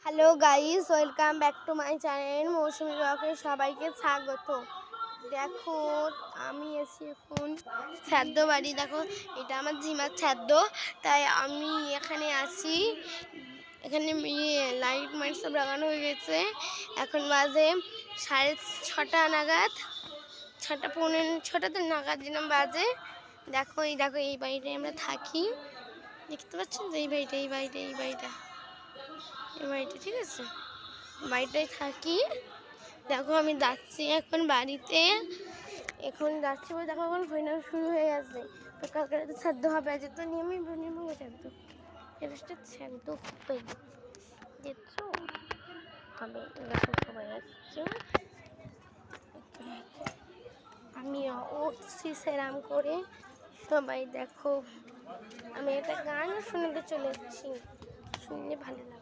Hello guys, welcome back to my channel Mousumi ব্লগে সবাইকে স্বাগত। দেখো আমি এসে এখন ছাদ্য বাড়ি। দেখো এটা আমার ঝিমার ছাদ্য, তাই আমি এখানে আছি। এখানে লাইট মাইট সব লাগানো হয়ে গেছে। এখন বাজে 6:30 নাগাদ, 6:15 নাগাদ যেন বাজে। দেখো এই বাড়িটায় আমরা থাকি। দেখতে পাচ্ছেন যে এই বাড়িটা ঠিক আছে, বাড়িটায় থাকি। দেখো আমি যাচ্ছি এখন বাড়িতে, এখন যাচ্ছি বলে দেখো এখন ফাইনাল শুরু হয়ে গেছে। তো কালকে রাতে ছাদ্য হবে, আজ তো নিয়ম ছাদ্য, এটা ছাদ্য হবে দেখছো হবে। দেখো সবাই আসছে, আমিও উঠছি সেরাম করে। সবাই দেখো, আমি একটা গান শোনাতে চলে এসেছি, শুনলে ভালো লাগে।